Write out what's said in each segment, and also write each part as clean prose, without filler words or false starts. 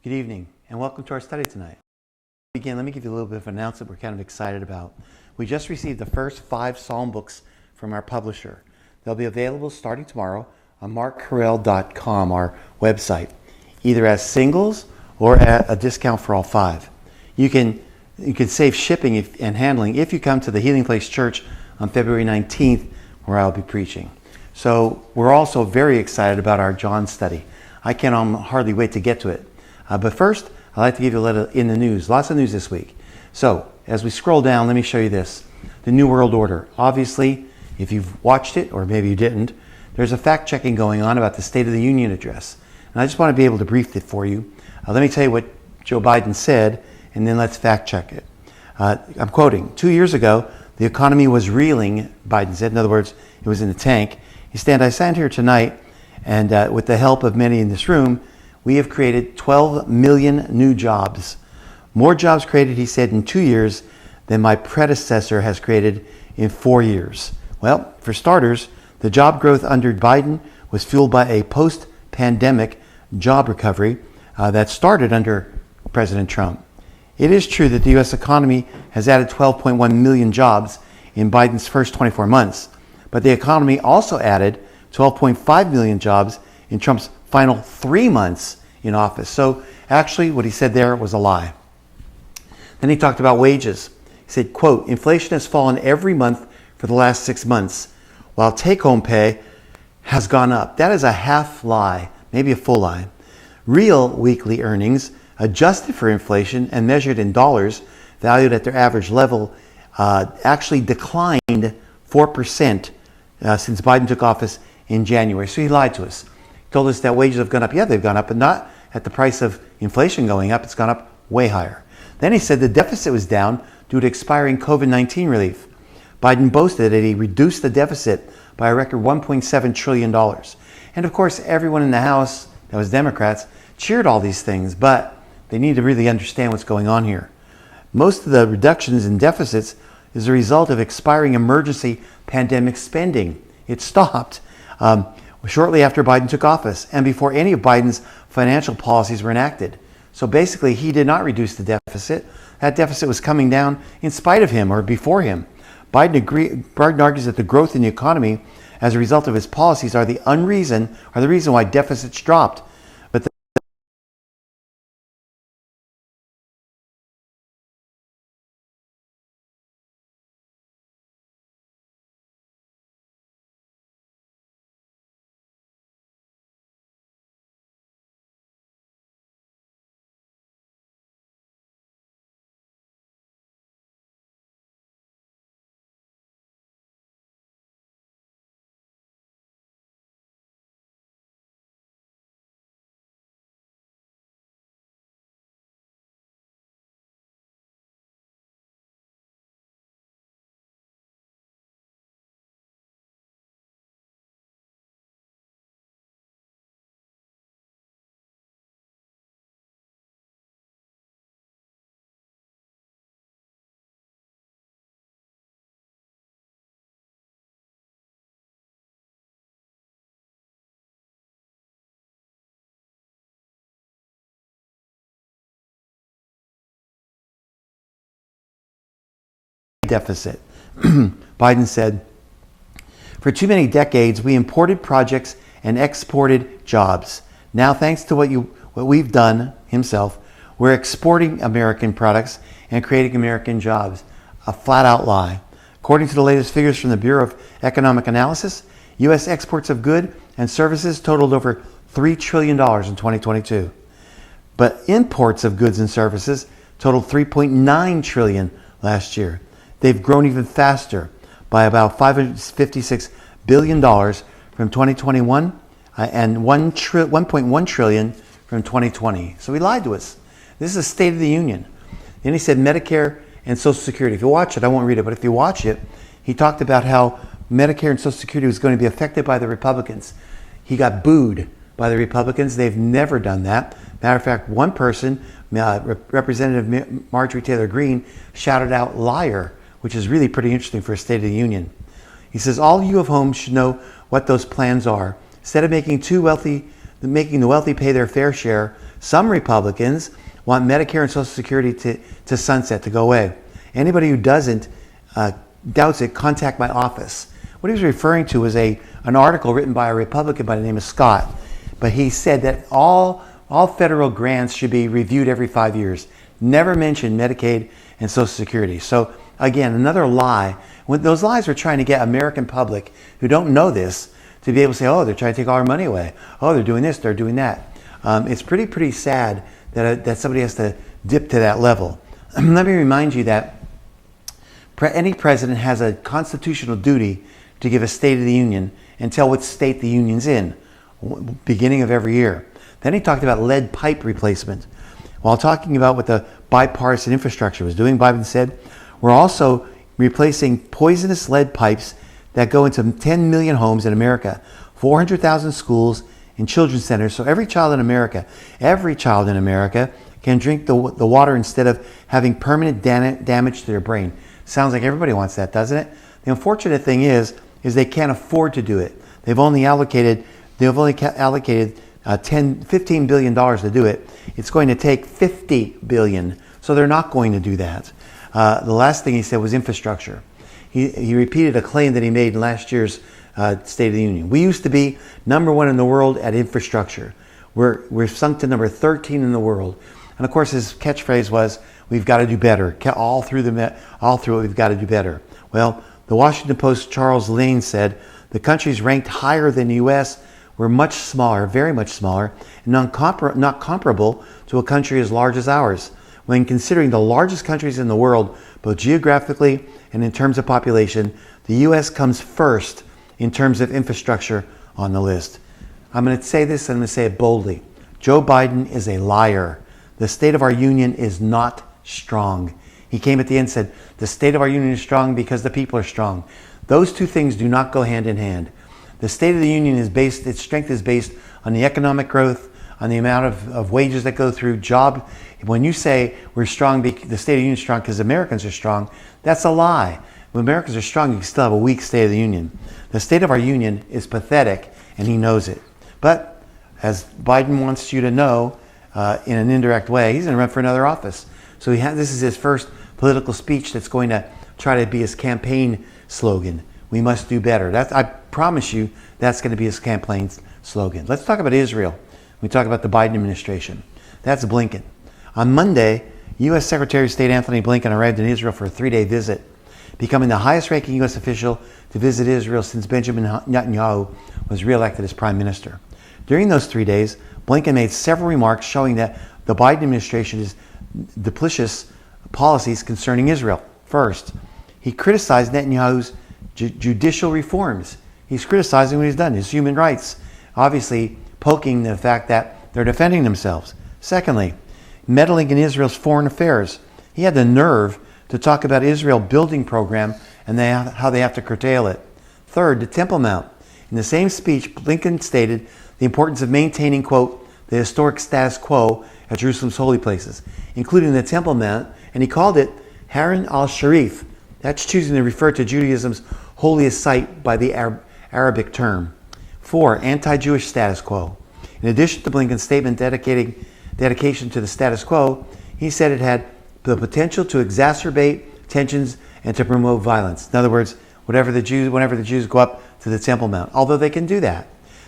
Good evening, and welcome to our study tonight. To begin, let me give you a little bit of an announcement we're kind of excited about. We just received the first 5 Psalm books from our publisher. They'll be available starting tomorrow on markcorrell.com, our website, either as singles or at a discount for all 5. You can save shipping and handling if you come to the Healing Place Church on February 19th, where I'll be preaching. So we're also very excited about our John study. I can hardly wait to get to it. But first, I'd like to give you a little in the news. Lots of news this week. So as we scroll down, let me show you this. The New World Order. Obviously, if you've watched it, or maybe you didn't, there's a fact-checking going on about the State of the Union address. And I just want to be able to brief it for you. Let me tell you what Joe Biden said, and then let's fact-check it. I'm quoting, 2 years ago, the economy was reeling, Biden said. In other words, it was in the tank. I stand here tonight, and with the help of many in this room, we have created 12 million new jobs. More jobs created, he said, in 2 years than my predecessor has created in 4 years. Well, for starters, the job growth under Biden was fueled by a post-pandemic job recovery that started under President Trump. It is true that the U.S. economy has added 12.1 million jobs in Biden's first 24 months, but the economy also added 12.5 million jobs in Trump's final 3 months in office. So actually what he said there was a lie. Then he talked about wages. He said, quote, inflation has fallen every month for the last 6 months, while take-home pay has gone up. That is a half lie, maybe a full lie. Real weekly earnings, adjusted for inflation and measured in dollars, valued at their average level, actually declined 4% since Biden took office in January. So he lied to us. He told us that wages have gone up. Yeah, they've gone up, but not at the price of inflation going up. It's gone up way higher. Then he said the deficit was down due to expiring COVID-19 relief. Biden boasted that he reduced the deficit by a record $1.7 trillion. And of course, everyone in the House that was Democrats cheered all these things, but they need to really understand what's going on here. Most of the reductions in deficits is a result of expiring emergency pandemic spending. It stopped shortly after Biden took office and before any of Biden's financial policies were enacted. So basically, he did not reduce the deficit. That deficit was coming down in spite of him or before him. Biden argues that the growth in the economy as a result of his policies are the reason why deficits dropped. But the deficit. Biden said, for too many decades, we imported projects and exported jobs. Now, thanks to what we've done, himself, we're exporting American products and creating American jobs. A flat-out lie. According to the latest figures from the Bureau of Economic Analysis, U.S. exports of goods and services totaled over $3 trillion in 2022. But imports of goods and services totaled $3.9 trillion last year. They've grown even faster by about $556 billion from 2021 and $1.1 trillion from 2020. So he lied to us. This is a State of the Union. Then he said Medicare and Social Security. If you watch it, I won't read it, but if you watch it, he talked about how Medicare and Social Security was going to be affected by the Republicans. He got booed by the Republicans. They've never done that. Matter of fact, one person, Representative Marjorie Taylor Greene, shouted out liar, which is really pretty interesting for a State of the Union. He says, all you of whom should know what those plans are. Instead of making the wealthy pay their fair share Some Republicans want Medicare and Social Security to sunset, to go away. Anybody who doesn't, doubts it, contact my office. What he was referring to was an article written by a Republican by the name of Scott. But he said that all federal grants should be reviewed every 5 years. Never mentioned Medicaid and Social Security. So again, another lie. When those lies were trying to get American public who don't know this to be able to say, oh, they're trying to take all our money away. Oh, they're doing this, they're doing that. It's pretty sad that somebody has to dip to that level. Let me remind you that any president has a constitutional duty to give a State of the Union and tell what state the union's in, beginning of every year. Then he talked about lead pipe replacement. While talking about what the bipartisan infrastructure was doing, Biden said, we're also replacing poisonous lead pipes that go into 10 million homes in America, 400,000 schools and children's centers. So every child in America can drink the water instead of having permanent damage to their brain. Sounds like everybody wants that, doesn't it? The unfortunate thing is they can't afford to do it. They've only allocated $15 billion to do it. It's going to take $50 billion. So they're not going to do that. The last thing he said was infrastructure. He repeated a claim that he made in last year's State of the Union. We used to be number 1 in the world at infrastructure. We're sunk to number 13 in the world. And of course, his catchphrase was, we've got to do better. All through it, we've got to do better. Well, the Washington Post's Charles Lane said, the countries ranked higher than the U.S. were much smaller, very much smaller, and not comparable to a country as large as ours. When considering the largest countries in the world, both geographically and in terms of population, the U.S. comes first in terms of infrastructure on the list. I'm going to say this, and I'm going to say it boldly. Joe Biden is a liar. The state of our union is not strong. He came at the end and said, the state of our union is strong because the people are strong. Those two things do not go hand in hand. The State of the Union its strength is based on the economic growth, on the amount of wages that go through, job. When you say we're strong, the State of the Union is strong because Americans are strong, that's a lie. When Americans are strong, you can still have a weak State of the Union. The state of our union is pathetic, and he knows it. But as Biden wants you to know, in an indirect way, he's going to run for another office. So this is his first political speech that's going to try to be his campaign slogan. We must do better. I promise you that's going to be his campaign slogan. Let's talk about Israel. We talk about the Biden administration. That's Blinken. On Monday, U.S. Secretary of State Anthony Blinken arrived in Israel for a 3-day visit, becoming the highest-ranking U.S. official to visit Israel since Benjamin Netanyahu was reelected as prime minister. During those 3 days, Blinken made several remarks showing that the Biden administration's duplicitous policies concerning Israel. First, he criticized Netanyahu's judicial reforms. He's criticizing what he's done, his human rights, obviously poking the fact that they're defending themselves. Secondly, meddling in Israel's foreign affairs. He had the nerve to talk about Israel building program and how they have to curtail it. Third, the Temple Mount. In the same speech, Blinken stated the importance of maintaining, quote, the historic status quo at Jerusalem's holy places, including the Temple Mount, and he called it Haran al-Sharif. That's choosing to refer to Judaism's holiest site by the Arabic term. 4, anti-Jewish status quo. In addition to Blinken's statement dedication to the status quo, he said it had the potential to exacerbate tensions and to promote violence. In other words, whenever the Jews go up to the Temple Mount, although they can do that.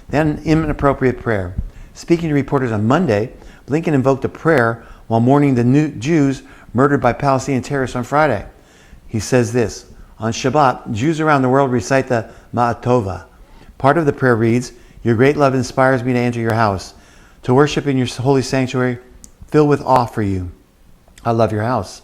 Then inappropriate prayer. Speaking to reporters on Monday, Blinken invoked a prayer while mourning the new Jews murdered by Palestinian terrorists on Friday. He says this, on Shabbat, Jews around the world recite the Ma'atova. Part of the prayer reads, your great love inspires me to enter your house, to worship in your holy sanctuary, filled with awe for you. I love your house.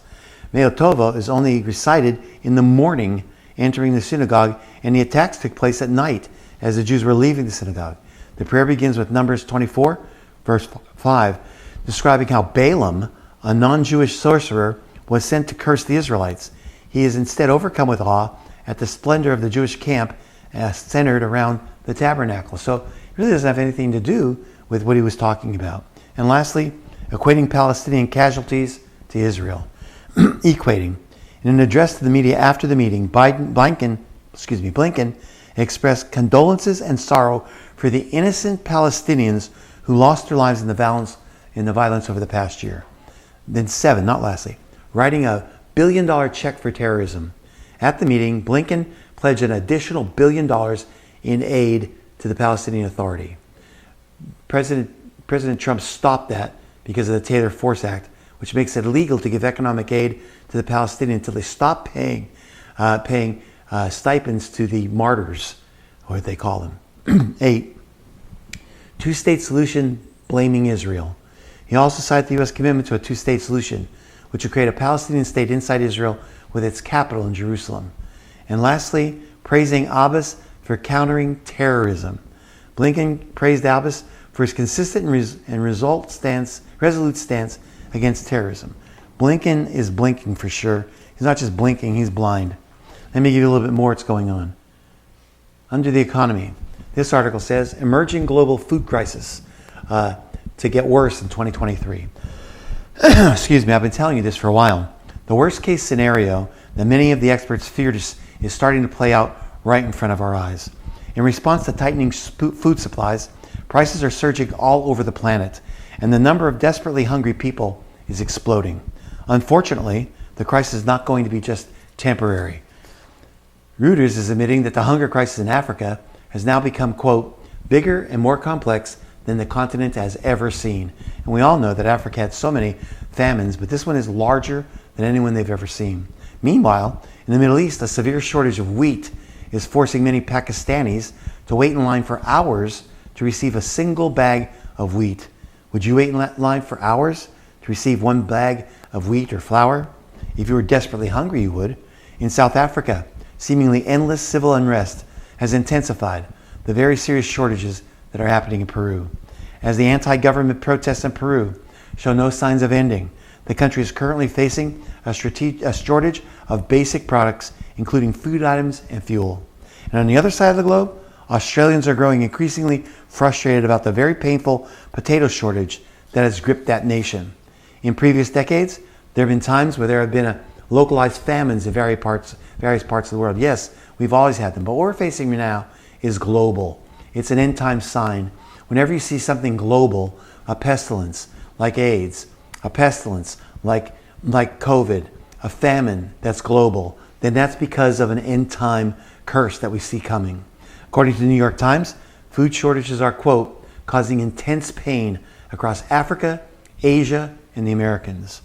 Ma'atova is only recited in the morning entering the synagogue, and the attacks took place at night as the Jews were leaving the synagogue. The prayer begins with Numbers 24, verse 5, describing how Balaam, a non-Jewish sorcerer, was sent to curse the Israelites. He is instead overcome with awe at the splendor of the Jewish camp centered around the tabernacle. So it really doesn't have anything to do with what he was talking about. And lastly, equating Palestinian casualties to Israel. Equating. In an address to the media after the meeting, Blinken expressed condolences and sorrow for the innocent Palestinians who lost their lives in the in the violence over the past year. Then 7, not lastly, writing a $1 billion check for terrorism. At the meeting, Blinken pledged an additional $1 billion in aid to the Palestinian Authority. President Trump stopped that because of the Taylor Force Act, which makes it illegal to give economic aid to the Palestinians until they stop paying stipends to the martyrs, or what they call them. 8, two-state solution blaming Israel. He also cited the U.S. commitment to a two-state solution, which would create a Palestinian state inside Israel with its capital in Jerusalem. And lastly, praising Abbas for countering terrorism. Blinken praised Abbas for his consistent and resolute stance against terrorism. Blinken is blinking for sure. He's not just blinking, he's blind. Let me give you a little bit more what's going on. Under the economy, this article says, emerging global food crisis to get worse in 2023. Excuse me, I've been telling you this for a while. The worst case scenario that many of the experts feared is starting to play out right in front of our eyes. In response to tightening food supplies, prices are surging all over the planet, and the number of desperately hungry people is exploding. Unfortunately, the crisis is not going to be just temporary. Reuters is admitting that the hunger crisis in Africa has now become, quote, bigger and more complex than the continent has ever seen. And we all know that Africa had so many famines, but this one is larger than anyone they've ever seen. Meanwhile, in the Middle East, a severe shortage of wheat is forcing many Pakistanis to wait in line for hours to receive a single bag of wheat. Would you wait in line for hours to receive one bag of wheat or flour? If you were desperately hungry, you would. In South Africa, seemingly endless civil unrest has intensified the very serious shortages that are happening in Peru. As the anti-government protests in Peru show no signs of ending, the country is currently facing a shortage of basic products, including food items and fuel. And on the other side of the globe, Australians are growing increasingly frustrated about the very painful potato shortage that has gripped that nation. In previous decades, there have been times where there have been localized famines in various parts of the world. Yes, we've always had them, but what we're facing now is global. It's an end time sign. Whenever you see something global, a pestilence like AIDS, a pestilence like COVID, a famine that's global, then that's because of an end time curse that we see coming. According to the New York Times, food shortages are, quote, causing intense pain across Africa, Asia, and the Americans.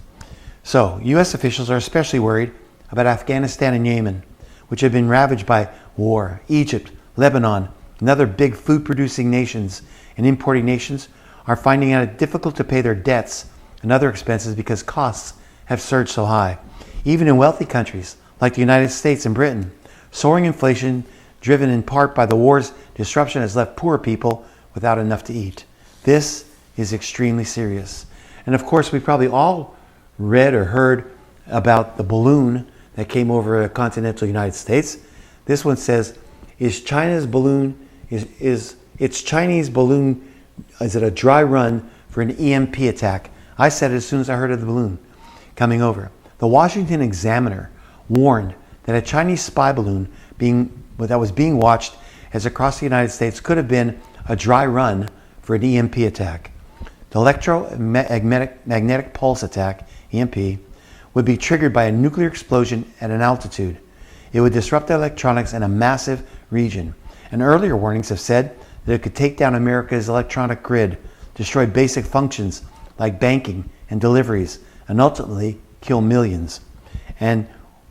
So, U.S. officials are especially worried about Afghanistan and Yemen, which have been ravaged by war. Egypt, Lebanon, and other big food-producing nations and importing nations are finding it difficult to pay their debts and other expenses because costs have surged so high. Even in wealthy countries like the United States and Britain, soaring inflation, driven in part by the war's disruption, has left poor people without enough to eat. This is extremely serious. And of course, we probably all read or heard about the balloon that came over the continental United States. This one says, is its Chinese balloon, is it a dry run for an EMP attack? I said it as soon as I heard of the balloon coming over. The Washington Examiner warned that a Chinese spy balloon that was being watched as across the United States could have been a dry run for an EMP attack. The electromagnetic pulse attack, EMP, would be triggered by a nuclear explosion at an altitude. It would disrupt the electronics in a massive region. And earlier warnings have said that it could take down America's electronic grid, destroy basic functions like banking and deliveries, and ultimately kill millions. And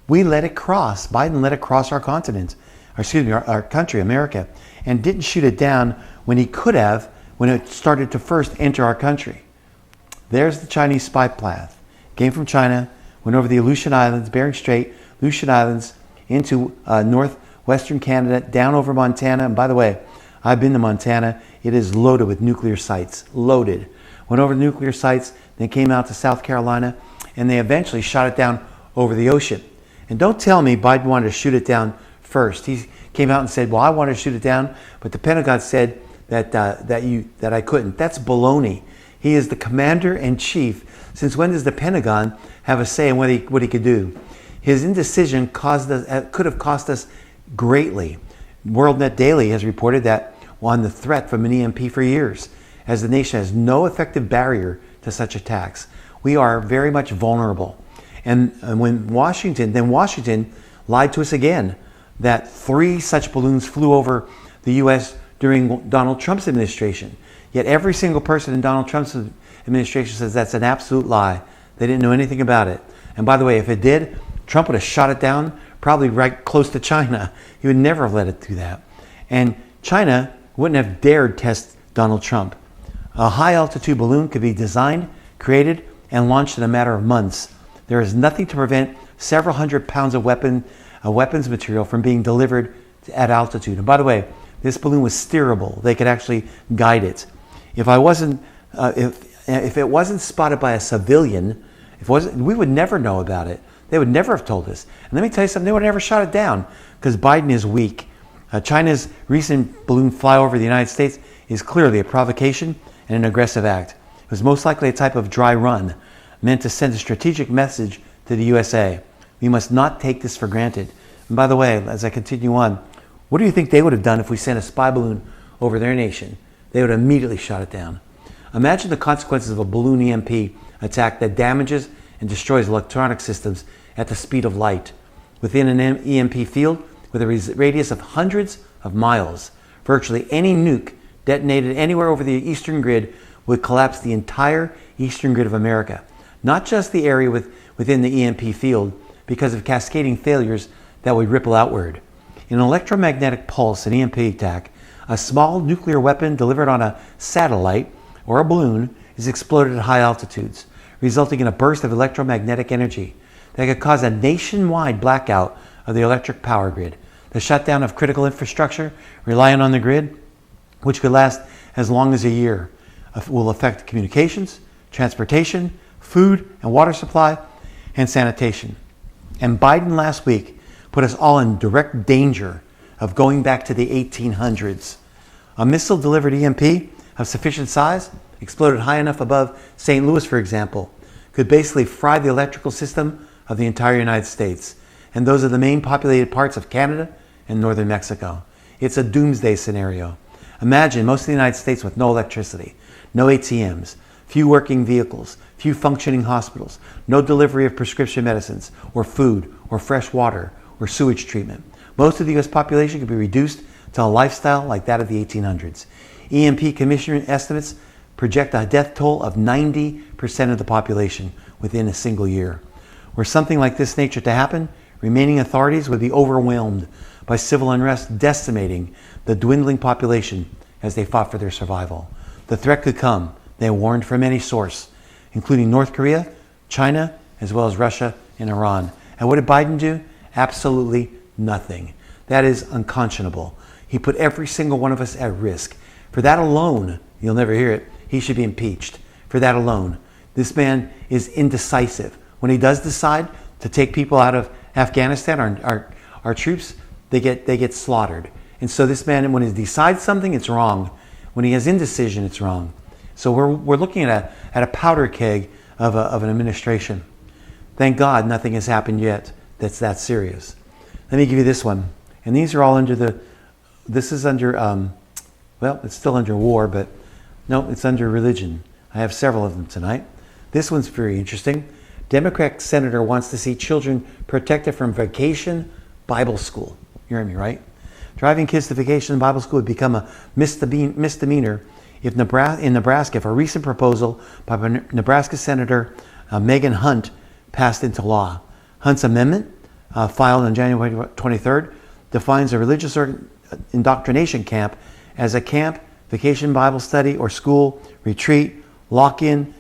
we let it cross. Biden let it cross our continent, our country, America, and didn't shoot it down when he could have, when it started to first enter our country. There's the Chinese spy path. Came from China, went over the Aleutian Islands, Bering Strait, Aleutian Islands, into northwestern Canada, down over Montana. And by the way, I've been to Montana. It is loaded with nuclear sites, loaded. Went over the nuclear sites, then came out to South Carolina, and they eventually shot it down over the ocean. And don't tell me Biden wanted to shoot it down first. He came out and said, well, I wanted to shoot it down, but the Pentagon said that I couldn't. That's baloney. He is the commander-in-chief. Since when does the Pentagon have a say in what he could do? His indecision could have cost us greatly. WorldNet Daily has reported that on the threat from an EMP for years, as the nation has no effective barrier to such attacks. We are very much vulnerable. And when Washington lied to us again that 3 such balloons flew over the U.S. during Donald Trump's administration. Yet every single person in Donald Trump's administration says that's an absolute lie. They didn't know anything about it. And by the way, if it did, Trump would have shot it down probably right close to China. He would never have let it do that. And China wouldn't have dared test Donald Trump. A high-altitude balloon could be designed, created, and launched in a matter of months. There is nothing to prevent several hundred pounds of weapons material from being delivered at altitude. And by the way, this balloon was steerable. They could actually guide it. If it wasn't spotted by a civilian, we would never know about it. They would never have told us. And let me tell you something, they would have never shot it down because Biden is weak. China's recent balloon flyover the United States is clearly a provocation and an aggressive act. It was most likely a type of dry run meant to send a strategic message to the USA. We must not take this for granted. And by the way, as I continue on, what do you think they would have done if we sent a spy balloon over their nation? They would have immediately shot it down. Imagine the consequences of a balloon EMP attack that damages and destroys electronic systems at the speed of light. Within an EMP field with a radius of hundreds of miles, virtually any nuke detonated anywhere over the eastern grid would collapse the entire eastern grid of America, not just the area within the EMP field, because of cascading failures that would ripple outward. In an electromagnetic pulse, an EMP attack, a small nuclear weapon delivered on a satellite or a balloon is exploded at high altitudes, resulting in a burst of electromagnetic energy that could cause a nationwide blackout of the electric power grid, the shutdown of critical infrastructure relying on the grid, which could last as long as a year, will affect communications, transportation, food and water supply, and sanitation. And Biden last week put us all in direct danger of going back to the 1800s. A missile-delivered EMP of sufficient size, exploded high enough above St. Louis, for example, could basically fry the electrical system of the entire United States and those of the main populated parts of Canada and northern Mexico. It's a doomsday scenario. Imagine most of the United States with no electricity, no ATMs, few working vehicles, few functioning hospitals, no delivery of prescription medicines or food or fresh water or sewage treatment. Most of the U.S. population could be reduced to a lifestyle like that of the 1800s. EMP Commission estimates project a death toll of 90% of the population within a single year. Were something like this nature to happen, remaining authorities would be overwhelmed by civil unrest decimating the dwindling population as they fought for their survival. The threat could come, they warned from any source, including North Korea, China, as well as Russia and Iran. And what did Biden do? Absolutely nothing. That is unconscionable. He put every single one of us at risk. For that alone, you'll never hear it, he should be impeached. For that alone. This man is indecisive. When he does decide to take people out of Afghanistan, our troops, they get slaughtered. And so this man, when he decides something, it's wrong. When he has indecision, it's wrong. So we're looking at a powder keg of an administration. Thank God nothing has happened yet that's that serious. Let me give you this one. And these are all this is under, well, it's still under war, but no, it's under religion. I have several of them tonight. This one's very interesting. Democrat senator wants to see children protected from vacation Bible school. You heard me, right? Driving kids to vacation Bible school would become a misdemeanor in Nebraska if a recent proposal by Nebraska Senator Megan Hunt passed into law. Hunt's amendment, filed on January 23rd, defines a religious indoctrination camp as a camp, vacation Bible study, or school retreat, lock-in,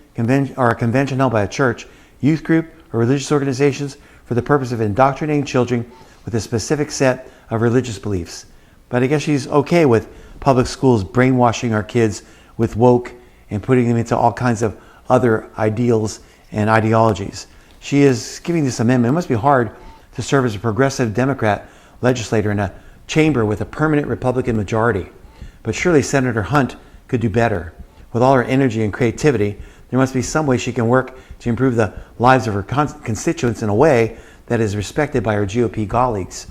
or a convention held by a church, youth group, or religious organizations for the purpose of indoctrinating children with a specific set of religious beliefs. But I guess she's okay with public schools brainwashing our kids with woke and putting them into all kinds of other ideals and ideologies. She is giving this amendment. It must be hard to serve as a progressive Democrat legislator in a chamber with a permanent Republican majority. But surely Senator Hunt could do better. With all her energy and creativity, there must be some way she can work to improve the lives of her constituents in a way that is respected by her GOP colleagues.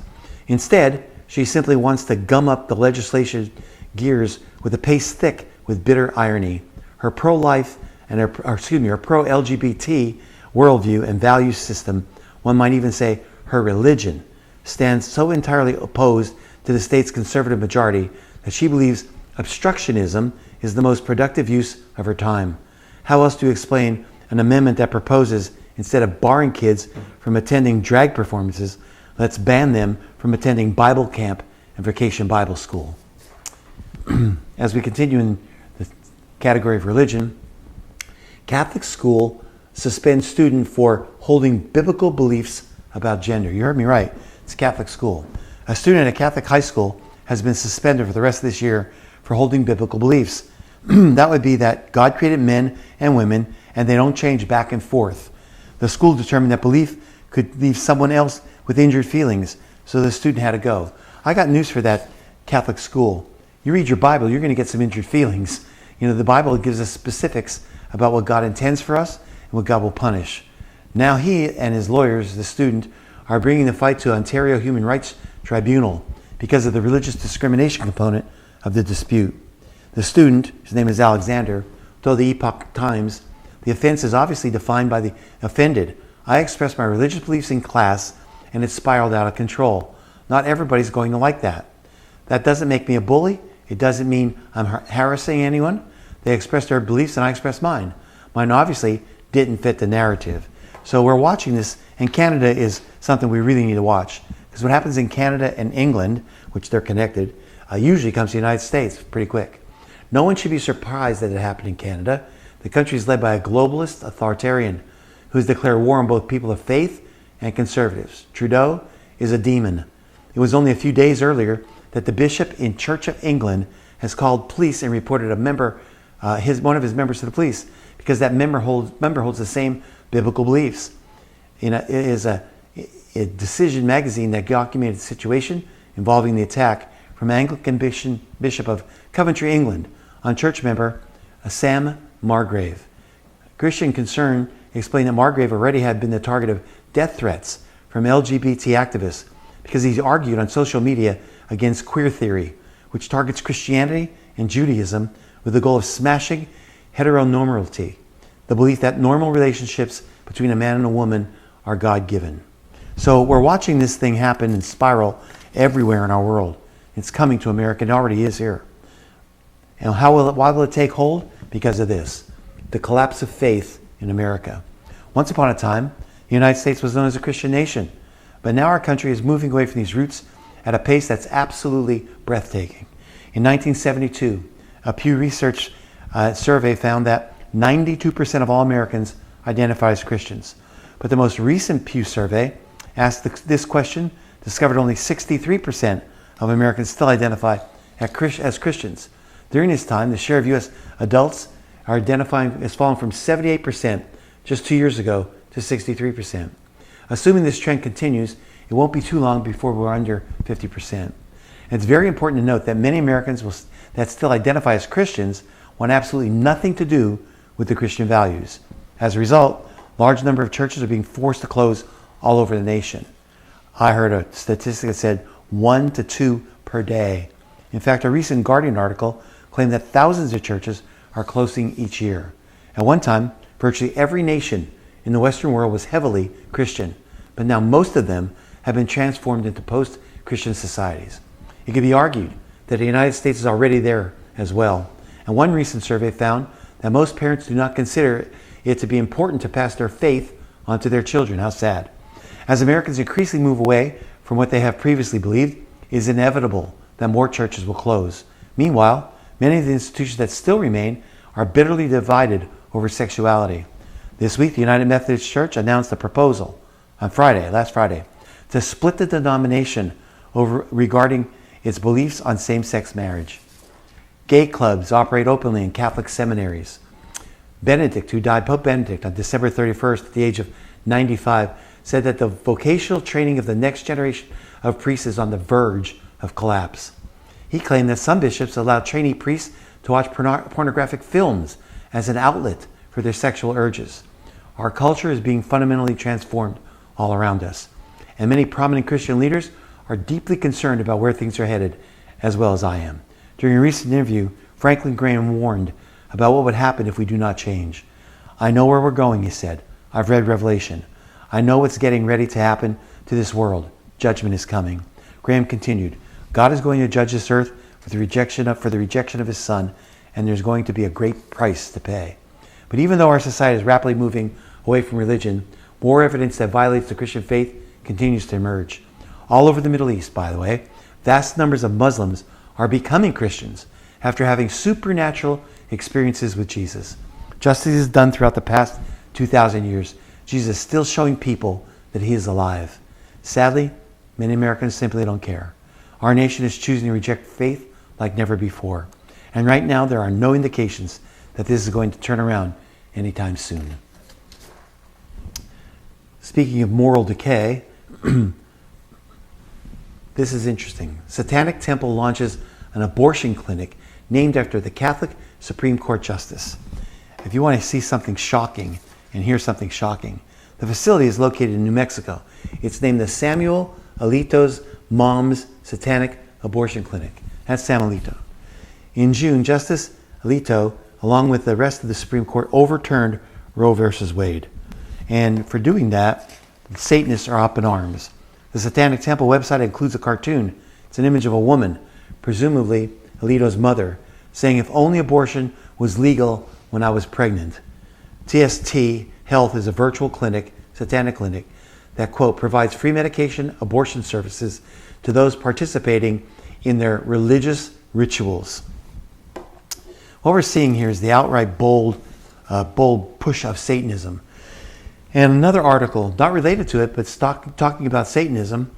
Instead, she simply wants to gum up the legislation gears with a pace thick with bitter irony. Her pro-life and a pro-LGBT worldview and value system, one might even say her religion, stands so entirely opposed to the state's conservative majority that she believes obstructionism is the most productive use of her time. How else do you explain an amendment that proposes, instead of barring kids from attending drag performances, let's ban them from attending Bible camp and vacation Bible school? As we continue in the category of religion, Catholic school suspends student for holding biblical beliefs about gender. You heard me right. It's Catholic school. A student at a Catholic high school has been suspended for the rest of this year for holding biblical beliefs. That would be that God created men and women and they don't change back and forth. The school determined that belief could leave someone else with injured feelings, so the student had to go. I got news for that Catholic school. You read your Bible, you're going to get some injured feelings. You know, the Bible gives us specifics about what God intends for us and what God will punish. Now he and his lawyers, the student, are bringing the fight to Ontario Human Rights Tribunal because of the religious discrimination component of the dispute. The student, his name is Alexander, told the Epoch Times, "The offense is obviously defined by the offended. I expressed my religious beliefs in class and it spiraled out of control. Not everybody's going to like that. That doesn't make me a bully. It doesn't mean I'm harassing anyone. They expressed their beliefs and I expressed mine. Mine obviously didn't fit the narrative." So we're watching this, and Canada is something we really need to watch. Because what happens in Canada and England, which they're connected, usually comes to the United States pretty quick. No one should be surprised that it happened in Canada. The country is led by a globalist authoritarian who has declared war on both people of faith and conservatives. Trudeau is a demon. It was only a few days earlier that the bishop in Church of England has called police and reported a member, one of his members to the police, because that member holds the same biblical beliefs. It is a Decision magazine that documented the situation involving the attack from Anglican Bishop of Coventry, England, on church member Sam Margrave. Christian Concern explained that Margrave already had been the target of death threats from LGBT activists because he's argued on social media against queer theory, which targets Christianity and Judaism with the goal of smashing heteronormativity, the belief that normal relationships between a man and a woman are God-given. So we're watching this thing happen and spiral everywhere in our world. It's coming to America. It already is here. And why will it take hold? Because of this, the collapse of faith in America. Once upon a time, the United States was known as a Christian nation, but now our country is moving away from these roots at a pace that's absolutely breathtaking. In 1972, a Pew Research survey found that 92% of all Americans identify as Christians. But the most recent Pew survey asked this question, discovered only 63% of Americans still identify as Christians. During this time, the share of U.S. adults are identifying has fallen from 78% just 2 years ago to 63%. Assuming this trend continues, it won't be too long before we're under 50%. And it's very important to note that many Americans that still identify as Christians want absolutely nothing to do with the Christian values. As a result, a large number of churches are being forced to close all over the nation. I heard a statistic that said 1 to 2 per day. In fact, a recent Guardian article claimed that thousands of churches are closing each year. At one time, virtually every nation in the Western world was heavily Christian, but now most of them have been transformed into post-Christian societies. It could be argued that the United States is already there as well. And one recent survey found that most parents do not consider it to be important to pass their faith onto their children. How sad. As Americans increasingly move away from what they have previously believed, it is inevitable that more churches will close. Meanwhile, many of the institutions that still remain are bitterly divided over sexuality. This week, the United Methodist Church announced a proposal on last Friday, to split the denomination regarding its beliefs on same-sex marriage. Gay clubs operate openly in Catholic seminaries. Pope Benedict, on December 31st, at the age of 95, said that the vocational training of the next generation of priests is on the verge of collapse. He claimed that some bishops allow trainee priests to watch pornographic films as an outlet for their sexual urges. Our culture is being fundamentally transformed all around us, and many prominent Christian leaders are deeply concerned about where things are headed, as well as I am. During a recent interview, Franklin Graham warned about what would happen if we do not change. I know where we're going, he said. I've read Revelation. I know what's getting ready to happen to this world. Judgment is coming. Graham continued, God is going to judge this earth for the rejection of his son, and there's going to be a great price to pay. But even though our society is rapidly moving away from religion, more evidence that violates the Christian faith continues to emerge. All over the Middle East, by the way, vast numbers of Muslims are becoming Christians after having supernatural experiences with Jesus. Just as he has done throughout the past 2,000 years, Jesus is still showing people that he is alive. Sadly, many Americans simply don't care. Our nation is choosing to reject faith like never before. And right now, there are no indications that this is going to turn around anytime soon. Speaking of moral decay, this is interesting. Satanic Temple launches an abortion clinic named after the Catholic Supreme Court Justice. If you want to see something shocking and hear something shocking, the facility is located in New Mexico. It's named the Samuel Alito's Mom's Satanic Abortion Clinic. That's Sam Alito. In June, Justice Alito, along with the rest of the Supreme Court, overturned Roe versus Wade. And for doing that, Satanists are up in arms. The Satanic Temple website includes a cartoon. It's an image of a woman, presumably Alito's mother, saying if only abortion was legal when I was pregnant. TST Health is a virtual clinic, satanic clinic, that, quote, provides free medication abortion services to those participating in their religious rituals. What we're seeing here is the outright bold push of Satanism. And another article, not related to it, but talking about Satanism,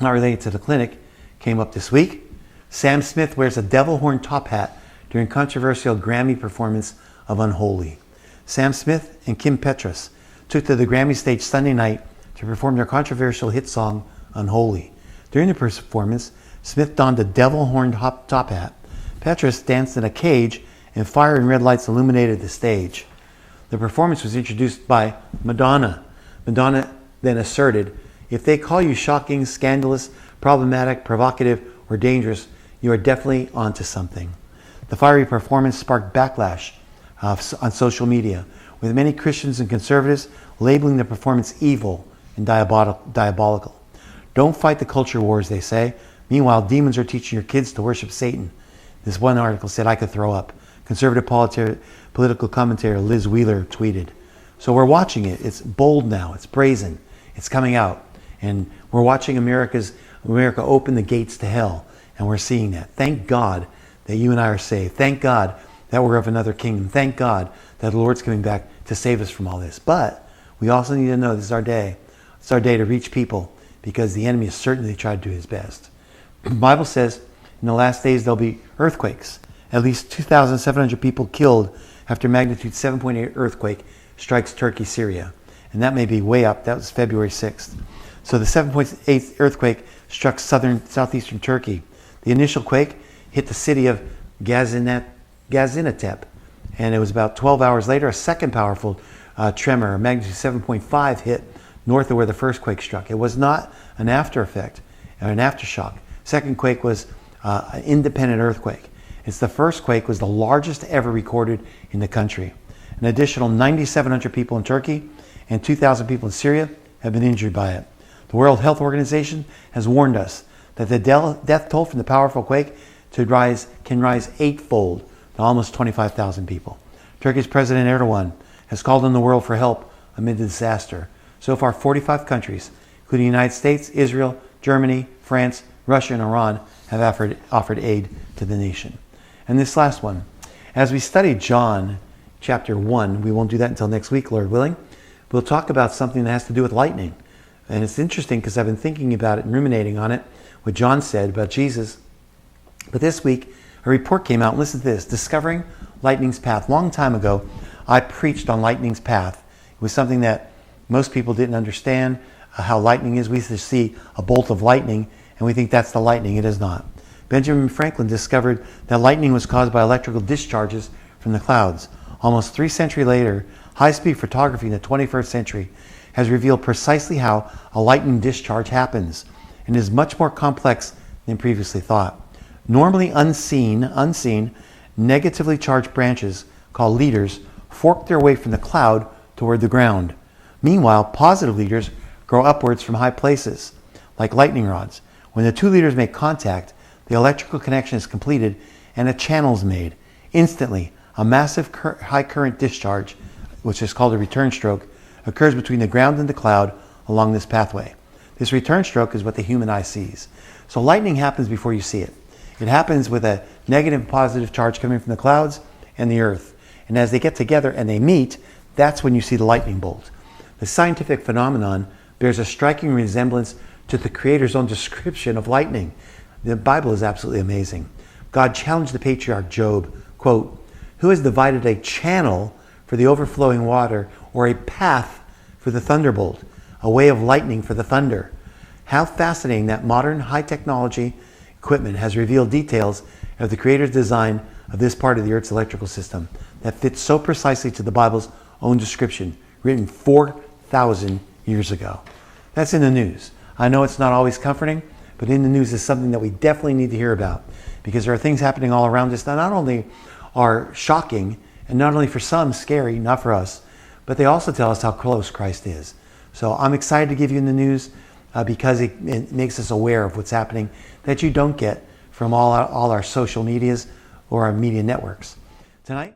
not related to the clinic, came up this week. Sam Smith wears a devil horn top hat during controversial Grammy performance of Unholy. Sam Smith and Kim Petras took to the Grammy stage Sunday night to perform their controversial hit song, Unholy. During the performance, Smith donned a devil horn top hat. Petras danced in a cage, and fire and red lights illuminated the stage. The performance was introduced by Madonna. Madonna then asserted, if they call you shocking, scandalous, problematic, provocative, or dangerous, you are definitely onto something. The fiery performance sparked backlash on social media, with many Christians and conservatives labeling the performance evil and diabolical. Don't fight the culture wars, they say. Meanwhile, demons are teaching your kids to worship Satan. This one article said I could throw up. Conservative political commentator Liz Wheeler tweeted. So we're watching it. It's bold now. It's brazen. It's coming out. And we're watching America open the gates to hell. And we're seeing that. Thank God that you and I are saved. Thank God that we're of another kingdom. Thank God that the Lord's coming back to save us from all this. But we also need to know this is our day. It's our day to reach people because the enemy has certainly tried to do his best. The Bible says in the last days there'll be earthquakes. At least 2,700 people killed after magnitude 7.8 earthquake strikes Turkey, Syria. And that may be way up. That was February 6th. So the 7.8 earthquake struck southeastern Turkey. The initial quake hit the city of Gaziantep. And it was about 12 hours later, a second powerful tremor, a magnitude 7.5, hit north of where the first quake struck. It was not an after effect or an aftershock. Second quake was an independent earthquake. The first quake was the largest ever recorded in the country. An additional 9,700 people in Turkey and 2,000 people in Syria have been injured by it. The World Health Organization has warned us that the death toll from the powerful quake can rise eightfold to almost 25,000 people. Turkey's President Erdogan has called on the world for help amid the disaster. So far, 45 countries, including the United States, Israel, Germany, France, Russia, and Iran, have offered aid to the nation. And this last one, as we study John chapter 1, we won't do that until next week, Lord willing, we'll talk about something that has to do with lightning. And it's interesting because I've been thinking about it and ruminating on it, what John said about Jesus. But this week, a report came out, and listen to this, Discovering Lightning's Path. Long time ago, I preached on lightning's path. It was something that most people didn't understand how lightning is. We used to see a bolt of lightning, and we think that's the lightning. It is not. Benjamin Franklin discovered that lightning was caused by electrical discharges from the clouds. Almost 3 centuries later, high-speed photography in the 21st century has revealed precisely how a lightning discharge happens, and is much more complex than previously thought. Normally unseen, negatively charged branches, called leaders, fork their way from the cloud toward the ground. Meanwhile, positive leaders grow upwards from high places, like lightning rods. When the two leaders make contact, the electrical connection is completed and a channel is made. Instantly, a massive high current discharge, which is called a return stroke, occurs between the ground and the cloud along this pathway. This return stroke is what the human eye sees. So lightning happens before you see it. It happens with a negative and positive charge coming from the clouds and the earth. And as they get together and they meet, that's when you see the lightning bolt. The scientific phenomenon bears a striking resemblance to the Creator's own description of lightning. The Bible is absolutely amazing. God challenged the patriarch Job, quote, "Who has divided a channel for the overflowing water, or a path for the thunderbolt, a way of lightning for the thunder?" How fascinating that modern high technology equipment has revealed details of the Creator's design of this part of the Earth's electrical system that fits so precisely to the Bible's own description, written 4,000 years ago. That's in the news. I know it's not always comforting, but in the news is something that we definitely need to hear about, because there are things happening all around us that not only are shocking and not only for some scary, not for us, but they also tell us how close Christ is. So I'm excited to give you in the news because it makes us aware of what's happening that you don't get from all our social medias or our media networks. Tonight,